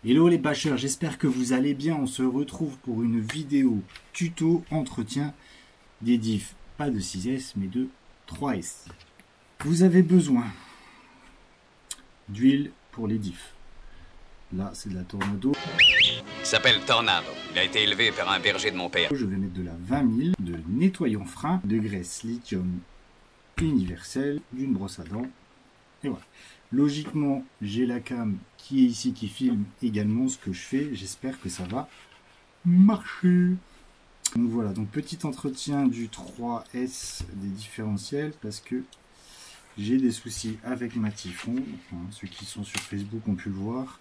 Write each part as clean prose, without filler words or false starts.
Hello les bâcheurs, j'espère que vous allez bien. On se retrouve pour une vidéo tuto entretien des diffs, pas de 6S mais de 3S. Vous avez besoin d'huile pour les diffs. Là c'est de la Tornado. Il s'appelle Tornado. Il a été élevé par un berger de mon père. Je vais mettre de la 20 000, de nettoyant frein, de graisse lithium universelle, d'une brosse à dents. Et voilà. Logiquement, j'ai la cam qui est ici, qui filme également ce que je fais. J'espère que ça va marcher. Donc voilà, donc petit entretien du 3S des différentiels parce que j'ai des soucis avec ma Typhon. Enfin, ceux qui sont sur Facebook ont pu le voir.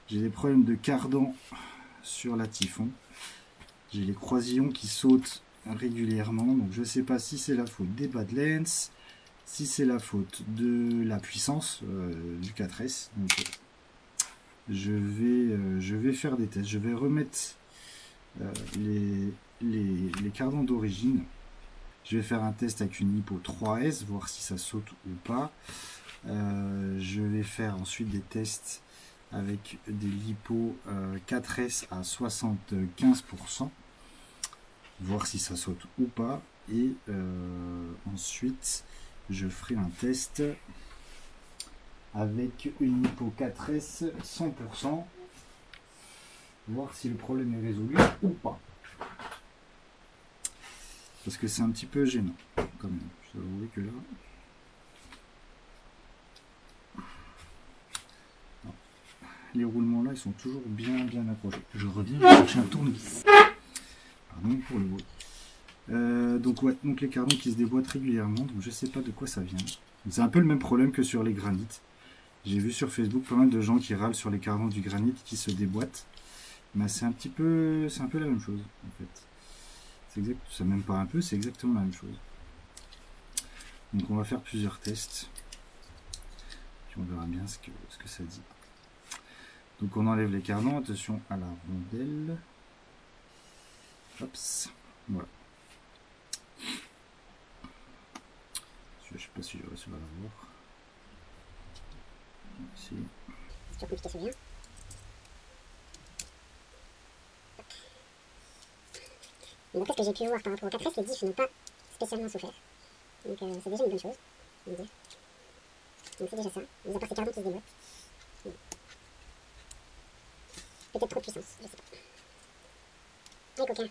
J'ai des problèmes de cardan sur la Typhon. J'ai les croisillons qui sautent régulièrement. Donc je ne sais pas si c'est la faute des Badlands, si c'est la faute de la puissance du 4S. Donc, je vais faire des tests. Je vais remettre les cardans d'origine. Je vais faire un test avec une lipo 3S, voir si ça saute ou pas. Je vais faire ensuite des tests avec des lipos 4S à 75%, voir si ça saute ou pas. Et ensuite, je ferai un test avec une lipo 4S 100%, voir si le problème est résolu ou pas. Parce que c'est un petit peu gênant quand même. Je dois avouer que là... Non. Les roulements là, ils sont toujours bien accrochés. Je reviens chercher un tournevis. Pardon pour le bruit. Donc ouais, donc les cardans qui se déboîtent régulièrement, donc je sais pas de quoi ça vient. C'est un peu le même problème que sur les granites. J'ai vu sur Facebook pas mal de gens qui râlent sur les cardans du granit qui se déboîtent. Mais c'est un peu la même chose en fait. C'est même pas un peu, c'est exactement la même chose. Donc on va faire plusieurs tests. Puis on verra bien ce que ça dit. Donc on enlève les cardans, attention à la rondelle. Hop, voilà. Je sais pas si je vais réussir à la voir. Ici. C'est toujours compliqué à souvenir. Donc d'après ce que j'ai pu voir par rapport au 4S, les diffs n'ont pas spécialement souffert. Donc c'est déjà une bonne chose, on va dire. Donc c'est déjà ça, mis à part ces cardans qui se déboîtent. Peut-être trop de puissance, je sais pas. Allez coquin.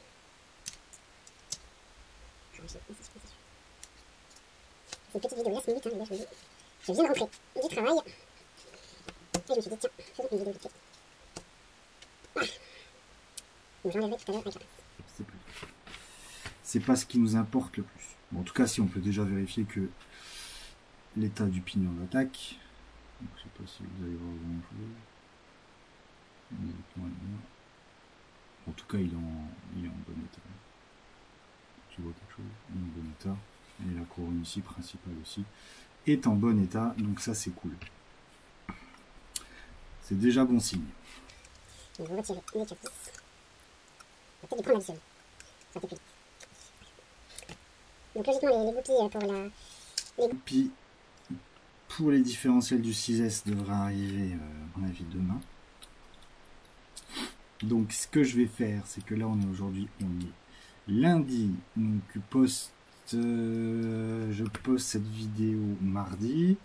C'est une petite vidéo last minute, hein, les gars, je vous dis. Je viens de rentrer du travail. Et je me suis dit, tiens, faisons une vidéo vite fait. Ah. Donc j'enlèverai tout à l'heure avec la pince. C'est pas ce qui nous importe le plus. Bon, en tout cas, si on peut déjà vérifier que l'état du pignon d'attaque. Donc, je sais pas si vous allez voir grand chose. En tout cas, il est en bon état. Tu vois quelque chose? Il est en bon état. Et la couronne ici, principale aussi, est en bon état. Donc ça, c'est cool. C'est déjà bon signe. On va retirer les caprices. On va peut-être les prendre additionner. Ça fait plus vite. Donc logiquement, les goupilles pour la... Les goupilles pour les différentiels du 6S devraient arriver, à mon avis, demain. Donc ce que je vais faire, c'est que là, on est aujourd'hui, on est lundi. Donc je poste cette vidéo mardi.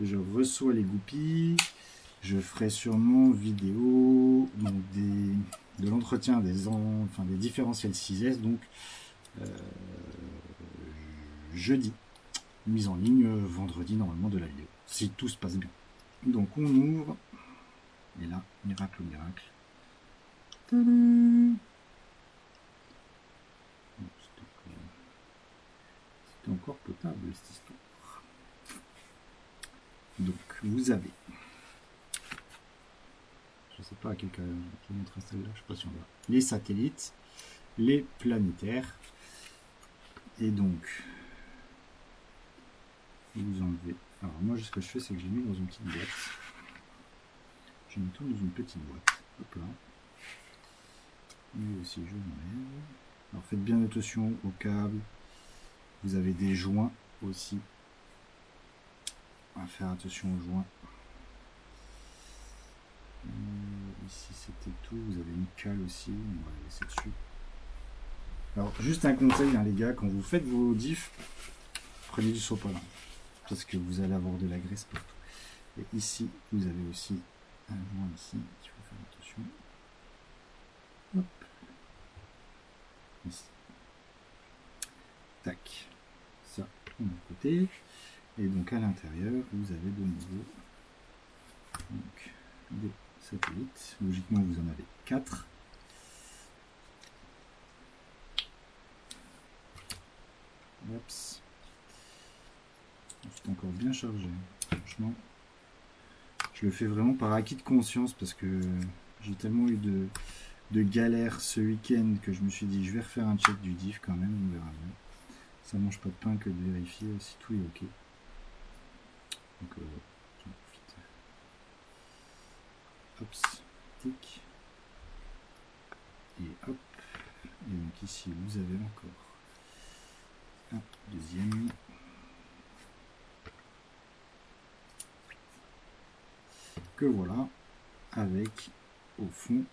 Je reçois les goupilles. Je ferai sûrement vidéo donc de l'entretien des différentiels 6S, donc jeudi, mise en ligne vendredi normalement de la vidéo, si tout se passe bien. Donc on ouvre, et là, miracle ou miracle. C'était encore potable cette histoire. Donc vous avez... Je ne sais pas à quel cas je montrer celle-là, je ne sais pas si on voit. Les satellites, les planétaires, et donc vous enlevez. Alors moi, ce que je fais, c'est que j'ai mis dans une petite boîte. Je mets tout dans une petite boîte. Hop là. Et aussi, je l'enlève. Alors faites bien attention au câble. Vous avez des joints aussi. On va faire attention aux joints. ici c'était tout. Vous avez une cale aussi, on va la laisser dessus. Alors juste un conseil hein, les gars, quand vous faites vos diffs, prenez du sopalin parce que vous allez avoir de la graisse partout. Et ici vous avez aussi un joint ici, il faut faire attention. Hop. Ici. Tac. Ça de mon côté. Et donc à l'intérieur vous avez de nouveau donc, des satellites. Logiquement vous en avez 4. Oups. C'est encore bien chargé. Franchement, je le fais vraiment par acquis de conscience parce que j'ai tellement eu de galères ce week-end que je me suis dit je vais refaire un check du diff quand même, on verra bien. Ça mange pas de pain que de vérifier si tout est ok. Donc j'en profite. Hop, tic. Et hop. Et donc ici vous avez encore un deuxième. Que voilà, avec au fond.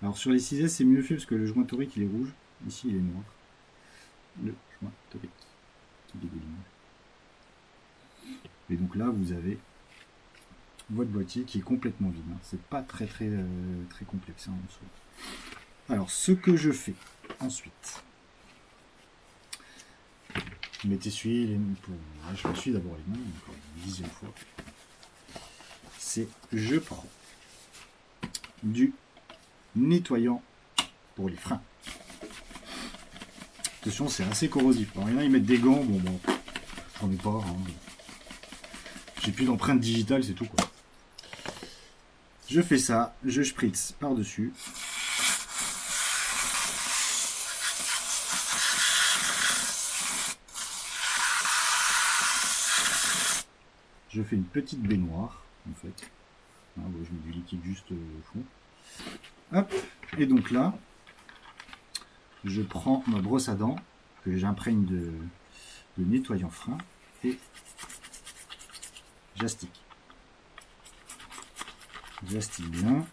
Alors sur les 6S c'est mieux fait parce que le joint torique il est rouge, ici il est noir. Le joint torique qui dégouline. Et donc là vous avez votre boîtier qui est complètement vide. Hein. C'est pas très complexe hein, en soi. Alors ce que je fais ensuite. Je m'essuie les mains pour. Je m'essuie d'abord les mains, encore une 10e fois. C'est je prends du nettoyant pour les freins. Attention, c'est assez corrosif. Alors, il y en a, ils mettent des gants, bon, j'en ai pas. Hein. J'ai plus d'empreinte digitale, c'est tout quoi. Je fais ça, je spritz par-dessus. Je fais une petite baignoire, en fait. Ah, bon, je mets du liquide juste au fond. Hop, et donc là, je prends ma brosse à dents que j'imprègne de nettoyant frein et j'astique. J'astique bien,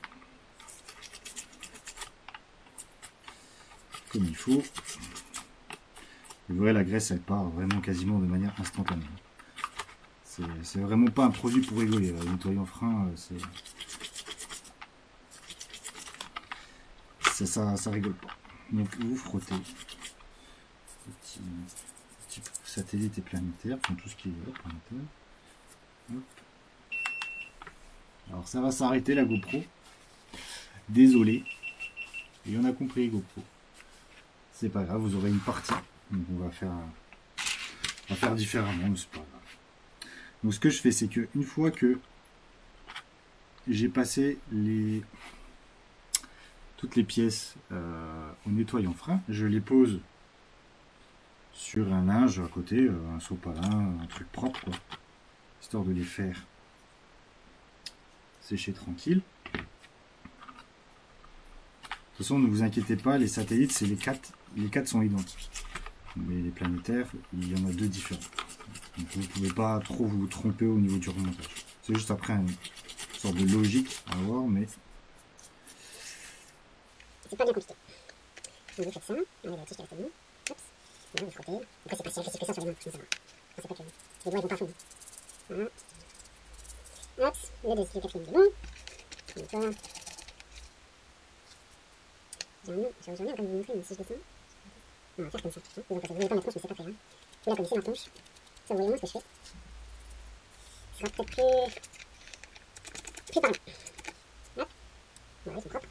comme il faut. Vous voyez, la graisse, elle part vraiment quasiment de manière instantanée. C'est vraiment pas un produit pour rigoler. Le nettoyant frein, ça rigole pas. Donc vous frottez petit satellite et planétaire, enfin tout ce qui est planétaire. Hop. Alors ça va s'arrêter la GoPro. Désolé. Et on a compris GoPro. C'est pas grave, vous aurez une partie. Donc on va faire différemment, mais c'est pas grave. Donc ce que je fais, c'est que une fois que j'ai passé toutes les pièces au nettoyant frein, je les pose sur un linge à côté, un sopalin, un truc propre, quoi, histoire de les faire sécher tranquille. De toute façon, ne vous inquiétez pas, les satellites, c'est les quatre sont identiques. Mais les planétaires, il y en a 2 différents. Donc vous ne pouvez pas trop vous tromper au niveau du remontage. C'est juste après une sorte de logique à avoir, mais c'est pas bien compliqué. Donc vous faites ça, on va tirer la tête. Hop, voilà, vous frottez. Après c'est pas si facile que ça sur les mains, ça va. C'est pas que les doigts ils vont pas fondre. Voilà. Hop, le deuxième, quatrième du long. Encore. J'en ai encore vous montrer, si je descends. On va faire comme ça. Hein. Vous voyez pas ma tronche, mais c'est pas très grave. Vous la connaissez ma tronche. Ça vous voyez moins ce que je fais. Ce sera peut-être plus par là. Hop. Voilà, ils sont propres.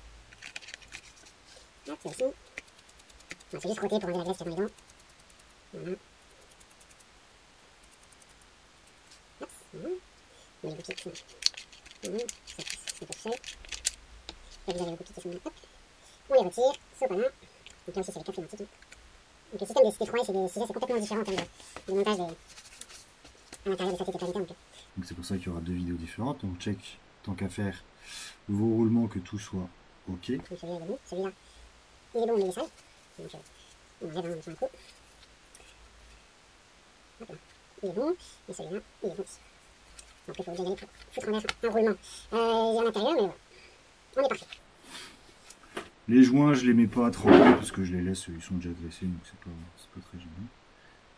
Hop, c'est aussi. On va juste frotter pour enlever la graisse qui est dans les dents. Voilà. Hop, voilà. On met les goupilles qui sont là. Voilà, c'est un peu fait. Et vous avez les goupilles qui sont là. Hop. On les retire, sopalin. Donc là aussi c'est les 4 identiques. Donc le système des 3 et des 6 c'est complètement différent en termes de montage à l'intérieur des satellites planétaires. Donc c'est pour ça qu'il y aura 2 vidéos différentes. On check, tant qu'à faire, vos roulements, que tout soit ok. Donc celui-là il est bon, celui-là il est bon mais il est sale. Donc on enlève un coup. Hop là. Il est bon, et celui-là il est bon aussi. Donc il faut que j'aille foutre en l'air un roulement à l'intérieur, mais voilà. On est parfait. Les joints, je les mets pas à tremper parce que je les laisse, ils sont déjà dressés, donc c'est pas très gênant.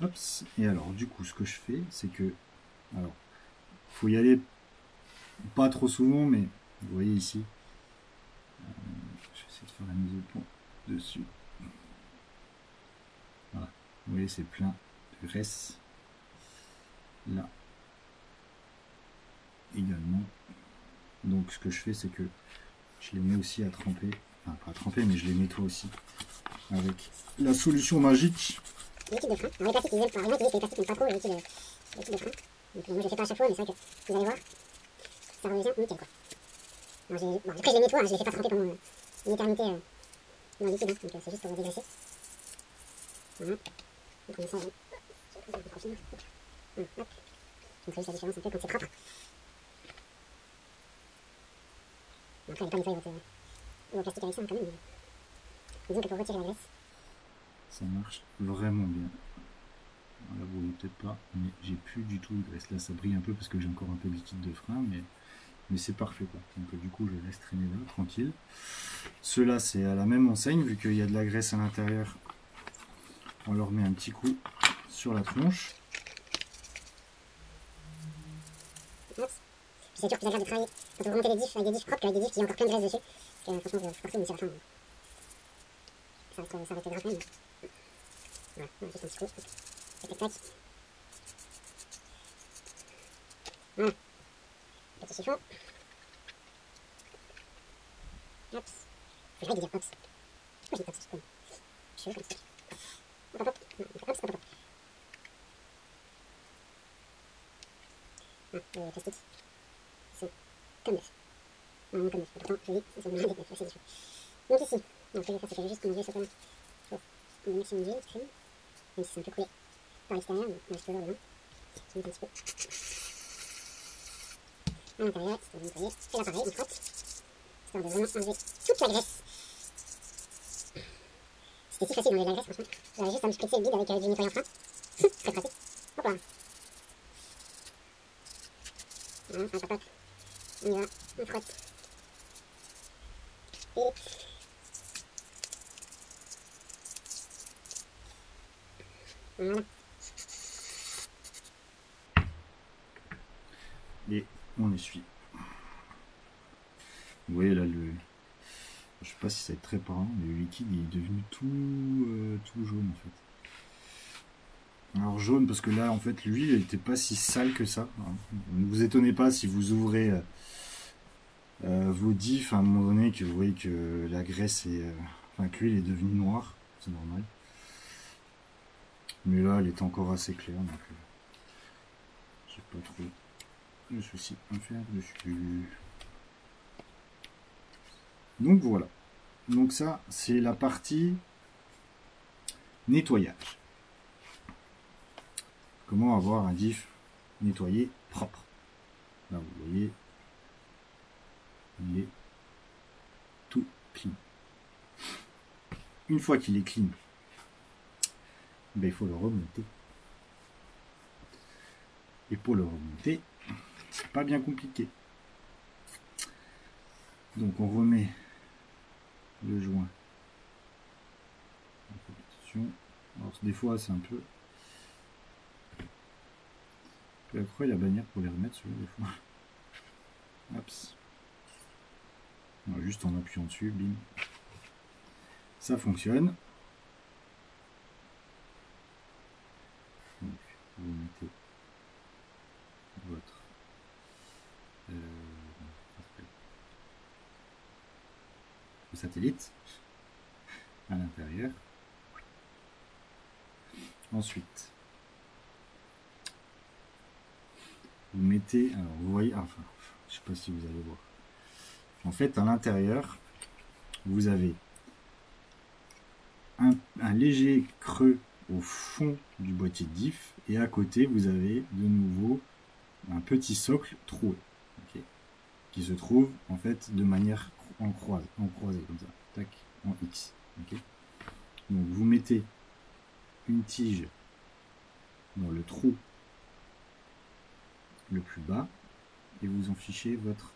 Hop, et alors du coup, ce que je fais, c'est que, alors, faut y aller pas trop souvent, mais vous voyez ici, je vais essayer de faire la mise au point dessus. Voilà, vous voyez, c'est plein de graisse. Là, également. Donc ce que je fais, c'est que je les mets aussi à tremper, enfin pas à tremper, mais je les nettoie aussi avec la solution magique. Liquide de frein. Alors les plastiques, ils aiment pas. Il y en a qui disent que les plastiques n'aiment pas trop le liquide de frein. Donc moi je le fais pas à chaque fois, mais c'est vrai que vous allez voir, ça revient nickel quoi. Alors bon, après je les nettoie, hein, je les fais pas tremper pendant une éternité dans le liquide, hein, donc c'est juste pour dégraisser. Voilà. Donc on met ça avant. Je vais profil. Hop. Donc c'est juste la différence un peu quand c'est propre. Après, n'allez pas nettoyer vos plastiques avec ça, hein, quand même. Mais disons que pour retirer la graisse, Ça marche vraiment bien. Là, vous voyez peut-être pas, mais j'ai plus du tout de graisse. Là, ça brille un peu parce que j'ai encore un peu de liquide de frein, mais c'est parfait quoi. Donc du coup, je laisse traîner là, tranquille. Ceux-là, c'est à la même enseigne, vu qu'il y a de la graisse à l'intérieur. On leur met un petit coup sur la tronche. hop. C'est toujours plus agréable de travailler quand vous remontez des diffs avec des diffs propres qu'avec des diffs qui ont encore plein de graisse dessus. Parce que franchement, je partout, mais c'est la fin. Ça reste gras quand même. Voilà, juste un petit coup. Tac, tac, tac. Voilà. Petit chiffon. Hop. Faut que j'arrête de dire hops. Pourquoi je dis hops, je suis je suis comme ça. Hop, hop, hop. Non, on fait hops, hop, hop. Ah, les plastiques sont comme neufs. Non, comme neufs. Pourtant, je dis, ils sont loin d'être neufs, c'est différent. Donc ici, donc, ce que je vais faire, c'est que je vais juste mélanger ce point-là. Je vais mettre maximum d'huile, crème. Même si c'est un peu coulé par l'extérieur, mais moi j'ai toujours dedans. Je vais mettre un petit peu à l'intérieur, histoire de nettoyer. Et là pareil, on frotte, histoire de vraiment enlever toute la graisse. C'était si facile d'enlever la graisse, franchement. J'avais juste à me spritzer le bide avec du nettoyant frein. Très pratique. Hop là. Voilà, hop, hop, hop. On y va, on frotte. Et voilà. Et on essuie. Vous voyez là, je sais pas si ça va être très parlant, mais le liquide il est devenu tout jaune en fait. Alors jaune parce que là en fait l'huile n'était pas si sale que ça. Ne vous étonnez pas si vous ouvrez vos diffs à un moment donné que vous voyez que la graisse est, enfin que l'huile est devenue noire, c'est normal. Mais là elle est encore assez claire donc j'ai pas trop de soucis à faire dessus. Donc voilà. Donc ça, c'est la partie nettoyage. Comment avoir un diff nettoyé propre. Là, vous voyez, il est tout clean. Une fois qu'il est clean, ben, il faut le remonter. Et pour le remonter, c'est pas bien compliqué. Donc on remet le joint en compétition. Alors des fois c'est un peu accrocher la bannière pour les remettre sur des fois. Hop. Voilà, juste en appuyant dessus, bim. Ça fonctionne. Donc vous mettez votre satellite à l'intérieur. Ensuite, vous mettez, alors vous voyez, enfin, je sais pas si vous allez voir. En fait, à l'intérieur, vous avez un léger creux au fond du boîtier de diff et à côté, vous avez de nouveau un petit socle troué, okay, qui se trouve en fait de manière en croisée comme ça, tac, en X. Okay. Donc vous mettez une tige dans le trou le plus bas et vous en fichez votre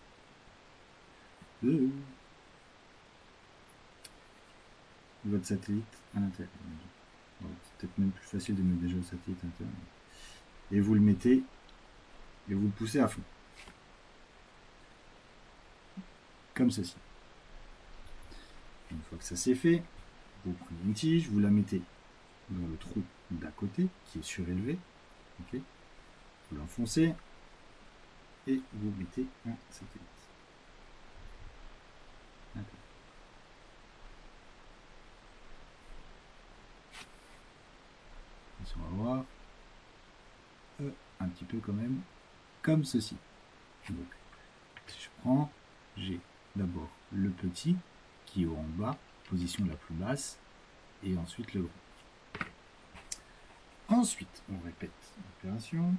votre satellite à l'intérieur. Voilà, c'est peut-être même plus facile de mettre déjà le satellite à l'intérieur. Et vous le mettez et vous le poussez à fond. Comme ceci. Une fois que ça c'est fait, vous prenez une tige, vous la mettez dans le trou d'à côté qui est surélevé. Okay. Vous l'enfoncez et vous mettez un satellite. D'accord. On va voir un petit peu quand même comme ceci. Donc, si je prends, j'ai d'abord le petit qui est en bas, position la plus basse, et ensuite le gros. Ensuite, on répète l'opération.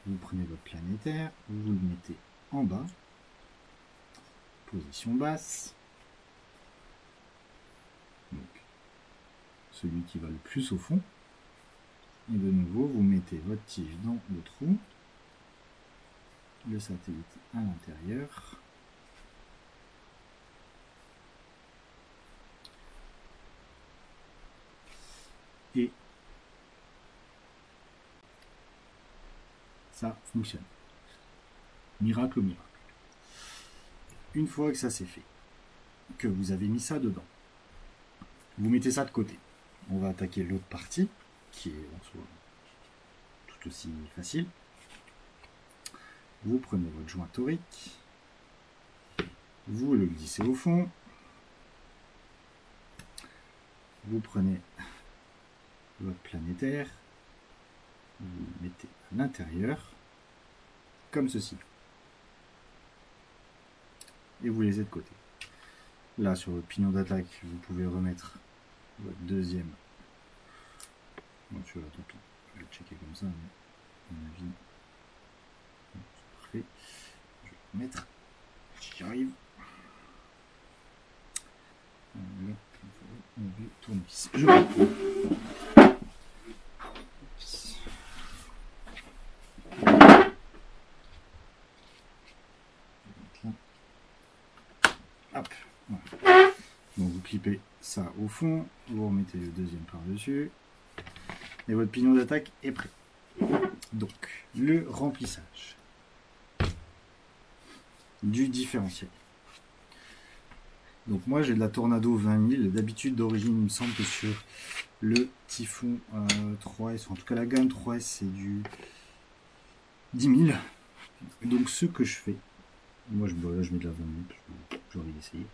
Vous prenez votre planétaire, vous le mettez en bas, position basse. Donc, celui qui va le plus au fond. Et de nouveau, vous mettez votre tige dans le trou, le satellite à l'intérieur. Et ça fonctionne. Miracle au miracle. Une fois que ça c'est fait, que vous avez mis ça dedans, vous mettez ça de côté. On va attaquer l'autre partie, qui est en soi tout aussi facile. Vous prenez votre joint torique, vous le glissez au fond, vous prenez votre planétaire, vous le mettez à l'intérieur, comme ceci. Et vous les laissez de côté. Là, sur votre pignon d'attaque, vous pouvez remettre votre deuxième. Bon, tu vois, tant pis. Je vais le checker comme ça, mais à mon avis, c'est parfait. Je vais le mettre. J'y arrive. Là, on veut tournevis. Je vais. Hop. Voilà. Donc vous clipez ça au fond, vous remettez le deuxième par-dessus, et votre pignon d'attaque est prêt. Donc, le remplissage du différentiel. Donc moi j'ai de la Tornado 20 000, d'habitude d'origine il me semble que sur le Typhon 3S, en tout cas la gamme 3S c'est du 10 000. Donc ce que je fais, moi je mets de la 20 000, j'ai envie d'essayer.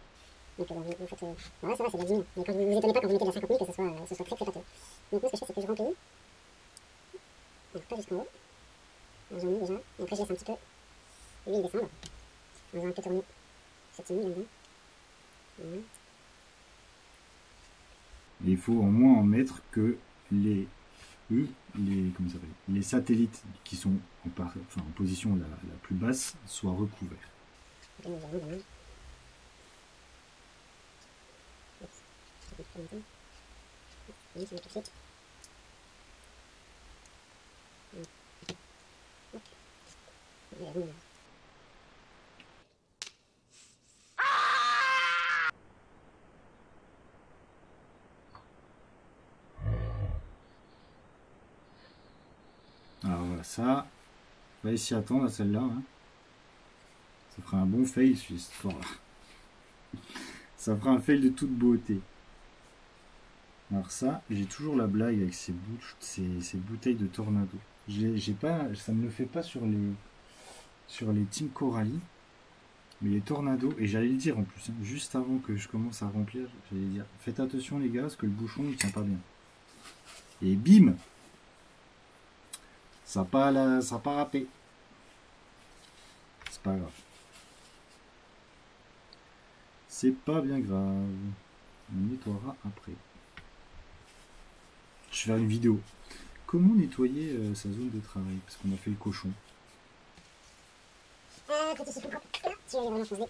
Donc vous faites... ouais, ça va, c'est de la 10 000. Mais quand vous étonnez pas quand vous mettez de la 50 000 que ce soit très très pâteux. Donc moi ce que je fais c'est que je remplis. Donc pas jusqu'en haut. J'en mets déjà. Et après je laisse un petit peu l'huile descendre. En faisant un peu tourner cette tenue là-dedans. Voilà. Il faut au moins en mettre que les satellites qui sont en position la plus basse soient recouverts. Bien évidemment, Alors voilà, ça, on va s'y attendre à celle-là. Hein. Ça fera un bon fail, cette histoire-là. Ça fera un fail de toute beauté. Alors ça, j'ai toujours la blague avec ces bouteilles de Tornado. J'ai pas, ça ne le fait pas sur les Team Coralie, mais les Tornado, et j'allais le dire en plus, hein, juste avant que je commence à remplir, j'allais dire, faites attention les gars, parce que le bouchon il tient pas bien. Et bim, ça n'a pas râpé. C'est pas grave. C'est pas bien grave. On nettoiera après. Je vais faire une vidéo. Comment nettoyer sa zone de travail? Parce qu'on a fait le cochon. Quand il se fout, si j'avais vraiment changé.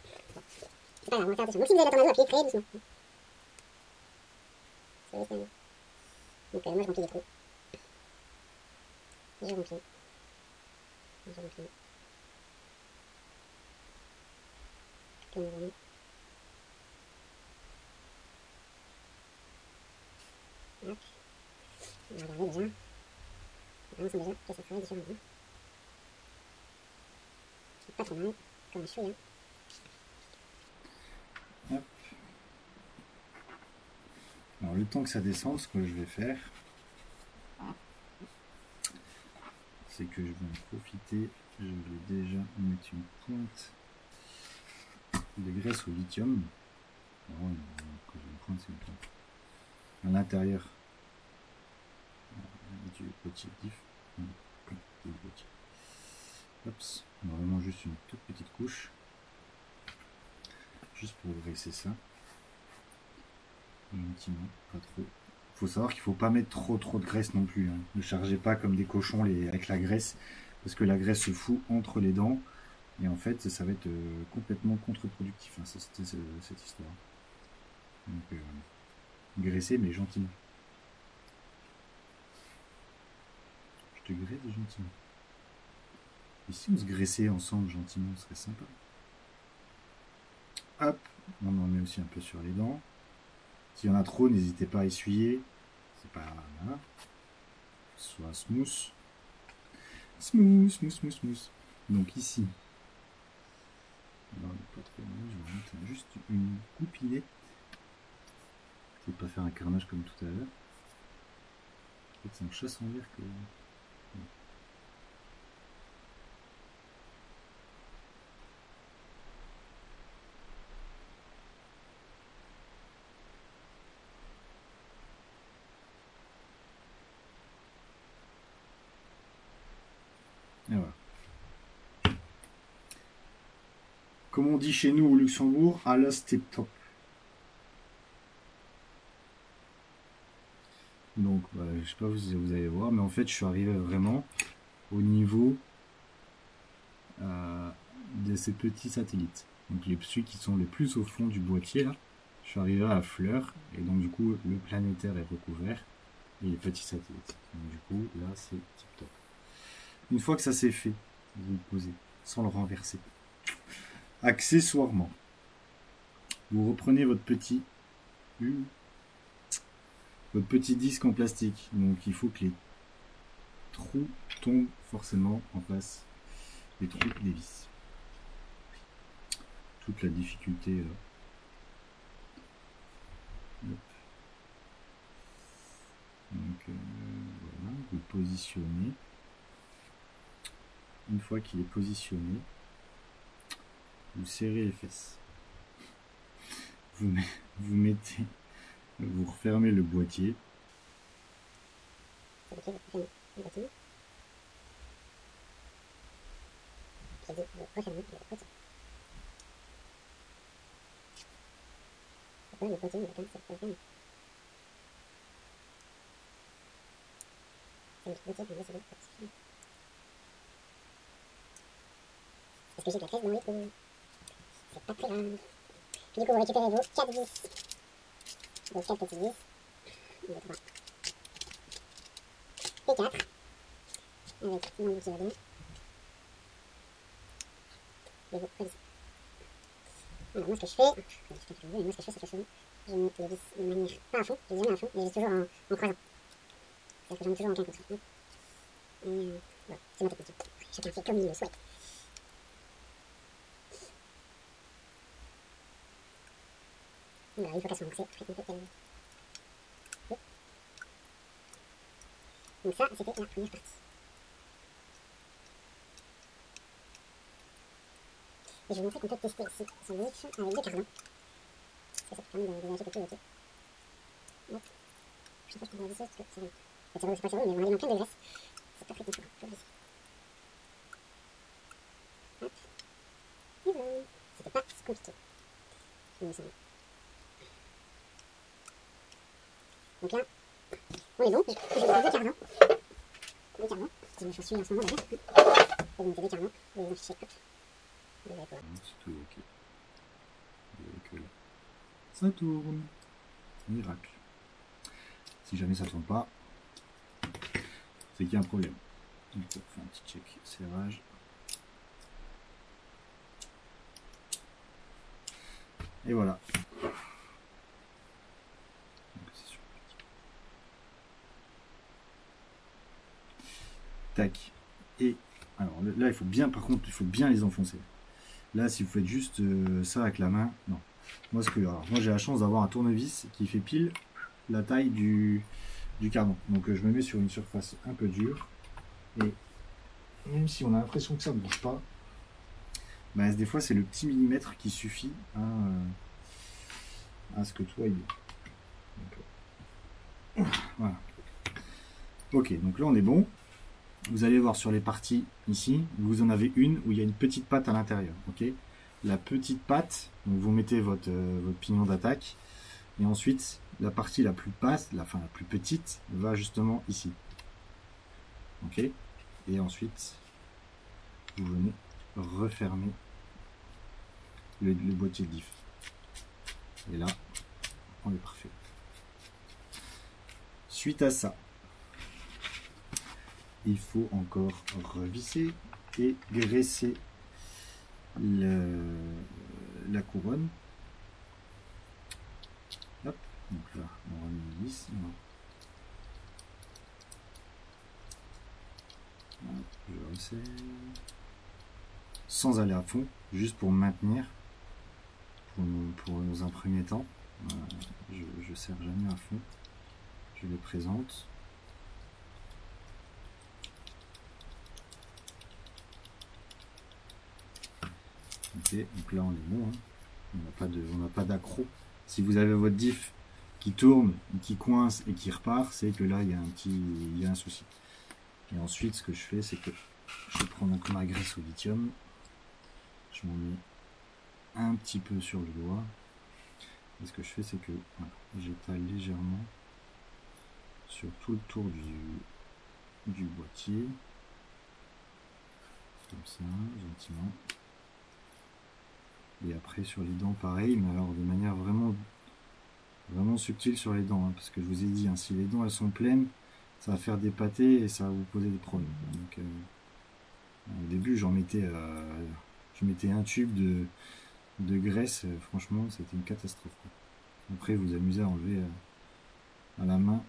C'est pas grave, on va faire attention. Donc si vous avez la Tornado, appuyez très doucement. Ça va rester un peu. Donc moi je remplis les trous. Je remplis. Je remplis. Bien évidemment. Hop. On va regarder déjà. On sent déjà que ça travaille différemment. Pas trop mal, comme un chouïa. Hop. Alors le temps que ça descende, ce que je vais faire, c'est que je vais en profiter. Je vais déjà mettre une pointe de graisse au lithium. Non, quand j'ai une pointe, c'est une pointe. À l'intérieur du petit diff. Hop, vraiment juste une toute petite couche. Juste pour graisser ça. Gentiment, pas trop. Faut savoir qu'il faut pas mettre trop de graisse non plus. Hein. Ne chargez pas comme des cochons avec la graisse, parce que la graisse se fout entre les dents. Et en fait, ça va être complètement contre-productif, hein, cette histoire. Donc, graisser, mais gentiment. Je te graisse gentiment. Et si on se graissait ensemble gentiment, ce serait sympa. Hop, on en met aussi un peu sur les dents. S'il y en a trop, n'hésitez pas à essuyer. C'est pas... Voilà. Soit smooth. Smooth. Donc ici, non, pas trop mal, je vais mettre juste une goupillette. Je ne vais pas faire un carnage comme tout à l'heure. En fait, c'est un chasse en l'air que... Et voilà. Comme on dit chez nous au Luxembourg, à la tip top. Donc, voilà, je sais pas si vous allez voir, mais en fait, je suis arrivé vraiment au niveau de ces petits satellites. Donc, ceux qui sont les plus au fond du boîtier, là, je suis arrivé à la fleur, et donc, du coup, le planétaire est recouvert, et les petits satellites. Donc, du coup, là, c'est tip top. Une fois que ça c'est fait, vous le posez sans le renverser. Accessoirement, vous reprenez votre petit disque en plastique. Donc il faut que les trous tombent forcément en face des trous des vis. Toute la difficulté là. Donc voilà, vous positionnez. Une fois qu'il est positionné, vous serrez les fesses. Vous mettez, vous refermez le boîtier. Parce que j'ai de la graisse dans les trous. C'est pas très grave. Puis du coup, vous récupérez vos 4 vis. Vos 4 petits vis. 1, 2, 3. Et 4. Avec mon outil là-dedans. Et vous collez ça. Alors moi ce que je fais, c'est que souvent, je mets les vis de manière pas à fond, je les mets à fond, mais je les toujours en croisant. C'est-à-dire que j'en mets toujours en quinte comme ça. Et voilà, c'est ma technique. Chacun fait comme il le souhaite. Voilà, une fois qu'elles sont amorcées, après on peut terminer. Donc ça, c'était la première partie. Et je vais vous montrer qu'on peut tester aussi son sandwich avec des cardans. Parce que ça permet de vérifier que tout est ok. Hop. Chaque fois je prends la visseuse parce que ça va. En fait, ça va, c'est pas le cerveau, mais on a les mains pleines de graisse. C'est pas très conséquent. Je vais visser. Hop. Et voilà. C'était pas si compliqué. Il me semble. Donc là, on est bon. Je vais faire des cardans. Des cardans. J'en suis en ce moment d'ailleurs. Et donc des cardans. Vous les affichez. Hop. C'est tout ok. Donc, ça tourne. Miracle. Si jamais ça tourne pas, c'est qu'il y a un problème. Donc on fait un petit check serrage. Et voilà. Tac. Et alors là, il faut bien, par contre, il faut bien les enfoncer. Là, si vous faites juste ça avec la main, non. Moi, moi j'ai la chance d'avoir un tournevis qui fait pile la taille du cardan. Donc je me mets sur une surface un peu dure. Et même si on a l'impression que ça ne bouge pas, bah, des fois c'est le petit millimètre qui suffit à ce que tout aille bien. Voilà. Ok, donc là on est bon. Vous allez voir sur les parties ici, vous en avez une où il y a une petite patte à l'intérieur. Ok, la petite patte, donc vous mettez votre pignon d'attaque, et ensuite la partie la plus basse, la plus petite, va justement ici. Ok, et ensuite vous venez refermer le boîtier de diff. Et là, on est parfait. Suite à ça, il faut encore revisser et graisser la couronne. Hop, donc là, on remet une vis. Je resserre. Sans aller à fond, juste pour maintenir, dans un premier temps. Je serre jamais à fond. Je les présente. Ok, donc là on est bon, hein. On n'a pas d'accro. Si vous avez votre diff qui tourne, qui coince et qui repart, c'est que là il y a un souci. Et ensuite ce que je fais, c'est que je prends donc ma graisse au lithium, je m'en mets un petit peu sur le doigt. Et ce que je fais, c'est que voilà, j'étale légèrement sur tout le tour du boîtier, comme ça, gentiment. Et après sur les dents pareil, mais alors de manière vraiment subtile sur les dents, hein, parce que je vous ai dit, hein, si les dents elles sont pleines, ça va faire des pâtés et ça va vous poser des problèmes. Donc au début je mettais un tube de graisse, franchement c'était une catastrophe, quoi. Après vous amusez à enlever à la main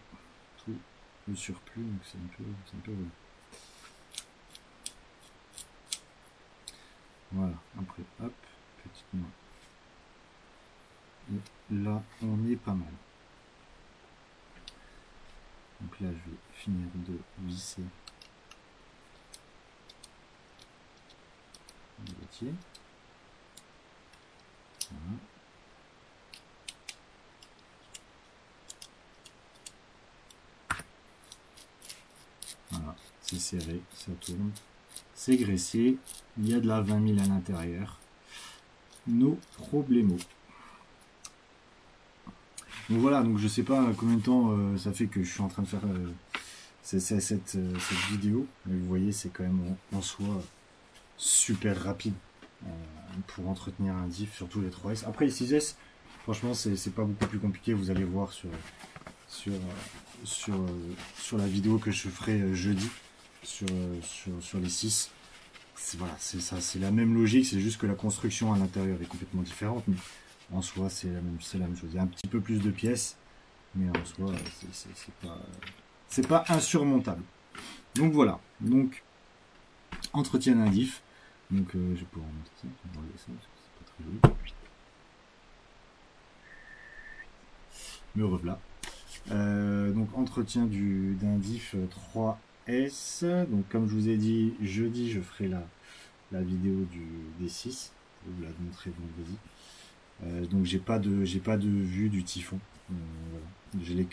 tout le surplus, donc c'est un peu relou. Voilà, après hop, petite main. Et là on est pas mal. Donc là je vais finir de visser le boîtier. Voilà. Voilà, c'est serré, ça tourne, c'est graissé, il y a de la 20 000 à l'intérieur. No problemo. Donc voilà, donc je sais pas combien de temps ça fait que je suis en train de faire cette vidéo, mais vous voyez c'est quand même en soi super rapide pour entretenir un diff, surtout les 3S. Après les 6S, franchement c'est pas beaucoup plus compliqué, vous allez voir sur la vidéo que je ferai jeudi sur les 6. Voilà, c'est la même logique, c'est juste que la construction à l'intérieur est complètement différente, mais en soi c'est la même chose. Il y a un petit peu plus de pièces, mais en soi c'est pas insurmontable. Donc voilà, donc entretien d'un diff. Donc je vais pouvoir remonter ça, je vais enlever ça parce que c'est pas très joli. Me revoilà. Donc entretien d'un diff 3S. Donc comme je vous ai dit, jeudi je ferai la vidéo des 6. Je vais vous la montrer vendredi. Donc j'ai pas de vue du typhon. Voilà. J'ai les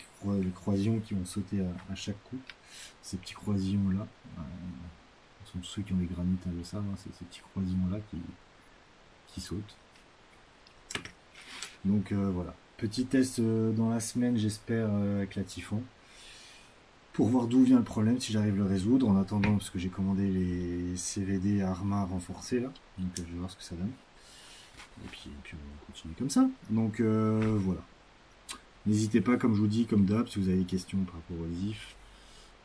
croisillons qui vont sauter à chaque coup. Ces petits croisillons là. Ce sont ceux qui ont les granites, hein, le savent, hein, c'est ces petits croisillons là qui sautent. Donc voilà. Petit test dans la semaine, j'espère, avec la typhon. Pour voir d'où vient le problème, si j'arrive à le résoudre. En attendant, parce que j'ai commandé les CVD Arma renforcés là. Donc je vais voir ce que ça donne. Et puis on va continuer comme ça. Donc voilà. N'hésitez pas, comme je vous dis, comme d'hab, si vous avez des questions par rapport au diff,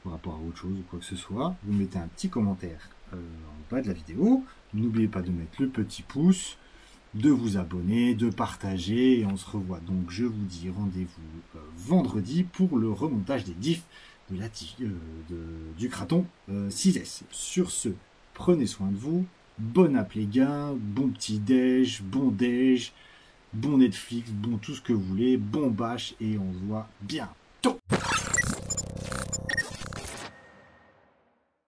par rapport à autre chose ou quoi que ce soit, vous mettez un petit commentaire en bas de la vidéo. N'oubliez pas de mettre le petit pouce. de vous abonner, de partager, et on se revoit. Donc je vous dis rendez-vous vendredi pour le remontage des diffs de du Kraton 6S. Sur ce, prenez soin de vous, bon app les gars, bon petit déj, bon Netflix, bon tout ce que vous voulez, bon bash, et on se voit bientôt.